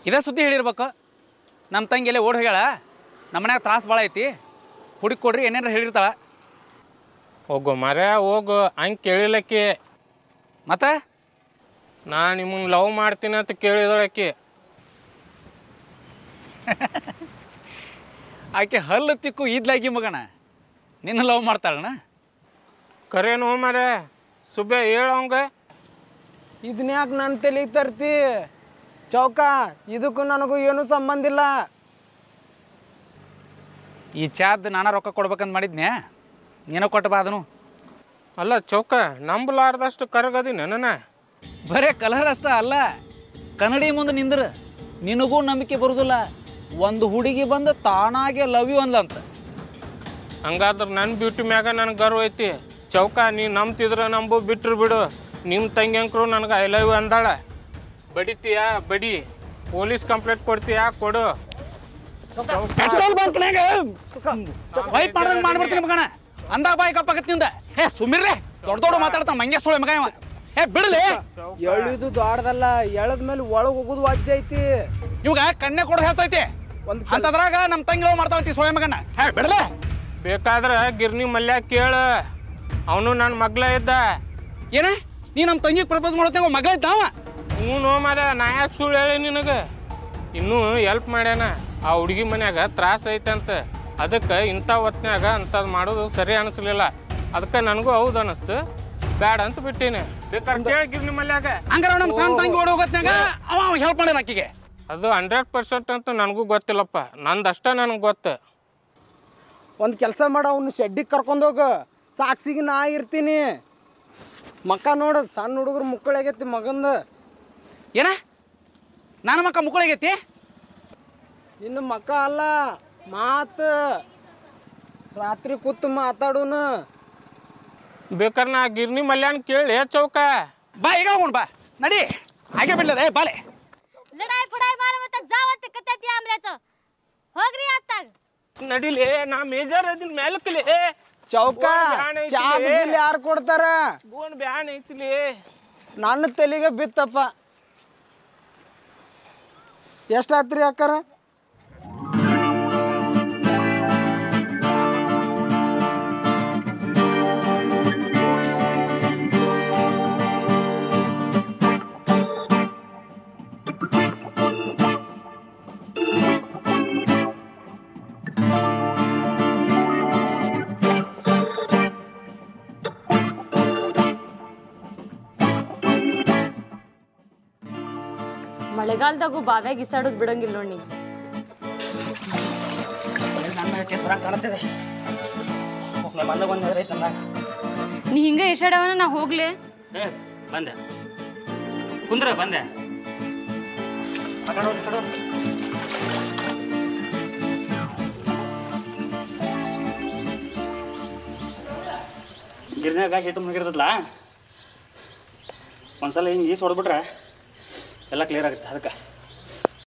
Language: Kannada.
ಇದೇ ಸುದ್ದಿ ಹೇಳಿರ್ಬೇಕು. ನಮ್ಮ ತಂಗಿ ಎಲ್ಲೇ ಓಡಿ ಹೋಗ್ಯಾಳ, ನಮ್ಮ ಮನ್ಯಾಗ ತ್ರಾಸ ಭಾಳ ಐತಿ, ಹುಡುಕಿ ಕೊಡ್ರಿ ಏನೇನಾರು ಹೇಳಿರ್ತಾಳ. ಹೋಗು ಮರ ಹೋಗು, ಹಂಗೆ ಕೇಳಿಲ್ಲಕ್ಕಿ. ಮತ್ತೆ ನಾನು ನಿಮ್ಮನ್ನು ಲವ್ ಮಾಡ್ತೀನಿ ಅಂತ ಕೇಳಿದಳಕ್ಕಿ. ಆಕೆ ಹಲ್ಲು ತಿಕ್ಕು ಈದ್ಲಾಗಿ ಮಗಣ ನಿನ್ನ ಲವ್ ಮಾಡ್ತಾಳಣ್ಣ. ಕರೇನು ಮರ ಸುಬ್ಬೆ ಹೇಳವಂಗ. ಇದನ್ನ ಯಾಕೆ ನನ್ನ ತಲೆಗೆ ತರ್ತಿ ಚೌಕ? ಇದಕ್ಕೂ ನನಗೂ ಏನೂ ಸಂಬಂಧ ಇಲ್ಲ. ಈ ಚಾದ್ ನಾನಾ ರೊಕ್ಕ ಕೊಡ್ಬೇಕಂತ ಮಾಡಿದ್ನ್ಯಾ, ನೀನೋ ಕೊಟ್ಟು ಬಾ ಅದನ್ನು. ಅಲ್ಲ ಚೌಕ, ನಂಬಲಾರ್ದಷ್ಟು ಕರಗದಿ ನನ್ನ. ಬರೇ ಕಲರ್ ಅಷ್ಟ ಅಲ್ಲ, ಕನ್ನಡಿ ಮುಂದೆ ನಿಂದ್ರ ನಿನಗೂ ನಂಬಿಕೆ ಬರುದಿಲ್ಲ. ಒಂದು ಹುಡುಗಿ ಬಂದು ತಾನಾಗೆ ಲವ್ ಯು ಅಂದ್ಲಂತ. ಹಂಗಾದ್ರೆ ನನ್ನ ಬ್ಯೂಟಿ ಮ್ಯಾಗ ನನಗೆ ಗರ್ವ ಐತಿ ಚೌಕ. ನೀ ನಂಬ್ತಿದ್ರ ನಂಬು, ಬಿಟ್ರು ಬಿಡು. ನಿಮ್ಮ ತಂಗಿ ಅಂಕರು ನನಗೆ ಐ ಲವ್ ಯು ಅಂದಾಳ. ಬಡಿತೀಯಾ ಬಡಿ, ಪೊಲೀಸ್ ಕಂಪ್ಲೇಂಟ್ ಕೊಡ್ತೀಯಾ ಕೊಡು. ವೈಟ್ ಮಾಡ್ದಂಗೆ ಮಾಡ್ಬಿಡ್ತೀನಿ ಮಗಣ. ಅಂದಾಗ ಬಾಯಿ ಕಪ್ಪಾಗತ್ತಿಂದ. ಹೇ ಸುಮ್ಮಿರ್ರೆ, ದೊಡ್ಡ ದೊಡ್ಡ ಮಾತಾಡ್ತಾನ ಮಂಗೆ ಸೋಳೆ ಮಗ ಇವ. ಹೇ ಬಿಡಲಿ, ಎಳಿದು ದೊಡ್ಡದಲ್ಲ, ಎಳದ ಮೇಲೆ ಒಳಗೆ ಹೋಗುದು ವಾಜ್ಯ ಐತಿ. ಇವಾಗ ಕಣ್ಣೆ ಕೊಡ ಹೇಳ್ತೈತಿ ಅಂತದ್ರಾಗ ನಮ್ಮ ತಂಗಿ ಲವ್ ಮಾಡ್ತಾಳಂತಿ ಸೋಳೆ ಮಗನ. ಹೇ ಬಿಡಲೇ. ಬೇಕಾದ್ರೆ ಗಿರ್ನಿ ಮಲ್ಯ ಕೇಳ, ಅವನು ನನ್ನ ಮಗ್ಲ ಇದ್ದ. ಏನ ನೀ ನಮ್ಮ ತಂಗಿಗೆ ಪ್ರಪೋಸ್ ಮಾಡೋತ್ತೆ ಮಗಳ ಇದ್ದಾವ? ಹ್ಞೂ ನೋ ಮಾರ, ನಾ ಯಾಕೆ ಸುಳ್ಳು ಹೇಳಿ ನಿನಗೆ? ಇನ್ನೂ ಎಲ್ಪ್ ಮಾಡ್ಯಾನ. ಆ ಹುಡುಗಿ ಮನ್ಯಾಗ ತ್ರಾಸ ಐತಂತ, ಅದಕ್ಕೆ ಇಂಥ ಹೊತ್ನ್ಯಾಗ ಅಂಥದ್ದು ಮಾಡೋದು ಸರಿ ಅನಿಸ್ಲಿಲ್ಲ. ಅದಕ್ಕೆ ನನಗೂ ಹೌದು ಅನ್ನಿಸ್ತು, ಬ್ಯಾಡ ಅಂತ ಬಿಟ್ಟೀನಿ. ಬೇಕಾದ್ರೆ ಕೇಳಿ ಗಿರ್ನಿ ಮಲ್ಯಾಗ. ಹಂಗಾರ ನಮ್ಮ ಸಣ್ಣ ತಂಗಿ ಓಡಿ ಹೋಗತ್ನಾಗ ಅವ ಹೆಲ್ಪ್ ಮಾಡ್ಯಾನ ಆಕಿಗೆ. ಅದು 100% ಅಂತ ನನಗೂ ಗೊತ್ತಿಲ್ಲಪ್ಪ, ನಂದಷ್ಟೇ ನನಗೆ ಗೊತ್ತು. ಒಂದು ಕೆಲಸ ಮಾಡ, ಅವ್ನು ಶೆಡ್ಡಿಗೆ ಕರ್ಕೊಂಡೋಗ, ಸಾಕ್ಷಿಗೆ ನಾ ಇರ್ತೀನಿ. ಮಕ್ಕ ನೋಡು, ಸಣ್ಣ ಹುಡುಗರು ಮುಕ್ಕಳಾಗೈತಿ ಮಗಂದ. ಏನ ನಾನು ಮಕ್ಕ ಮುಕ್ಕಳಿಗೈತಿ? ಇನ್ನು ಮಕ್ಕ ಅಲ್ಲ, ಮಾತು ರಾತ್ರಿ ಕೂತು ಮಾತಾಡೋನು. ಬೇಕಾದ್ರೆ ನಾ ಗಿರ್ನಿ ಮಲ್ಯಾನ್ ಕೇಳಿ ಚೌಕ. ಬಾ ಈಗ ಹೋಗೋಣ, ಬಾ ನಡಿ. ಹಾಗೆ ಬಿಡ್ಲೇ ಬಾಲೆ. लड़ाई फड़ाई मारे मत जावत कत्ते आमलेच होग्री आताग ನಡಿಲೆ, ನಾ ಮೇಜರ್ ಅದನ್ನ ಮೇಲಕ್ಲೆ. ಚೌಕ ಚಾದ ಬಿಲ್ ಯಾರು ಕೊಡ್ತಾರ? ಗೋಣ್ ಬ್ಯಾನ್ ಐತಿಲಿ. ನನ್ನ ತಲೆಗೆ ಬಿತ್ತಪ್ಪ. ಎಷ್ಟಾತ್ರಿ ಅಕ್ಕಾರ? ಮಳೆಗಾಲದಾಗೂ ಬಾವ್ಯಾಗ ಇಸಾಡೋದು ಬಿಡಂಗಿಲ್ಲ ನೋಡಿ. ನೀ ಹಿಂಗೆ ಇಸಾಡವನ ನಾ ಹೋಗ್ಲಿ? ಬಂದೆ ಕುಂದ್ರ ಬಂದೆ. ಗಿರ್ನ್ಯಾಗ ಹಿಟ್ಟು ಮುಗಿರ್ತದಲ್ಲ, ಒಂದ್ಸಲ ಹಿಂಗೆ ಈಸ್ ಹೊಡ್ಬಿಟ್ರೆ ಎಲ್ಲ ಕ್ಲಿಯರ್ ಆಗುತ್ತೆ. ಅದಕ್ಕೆ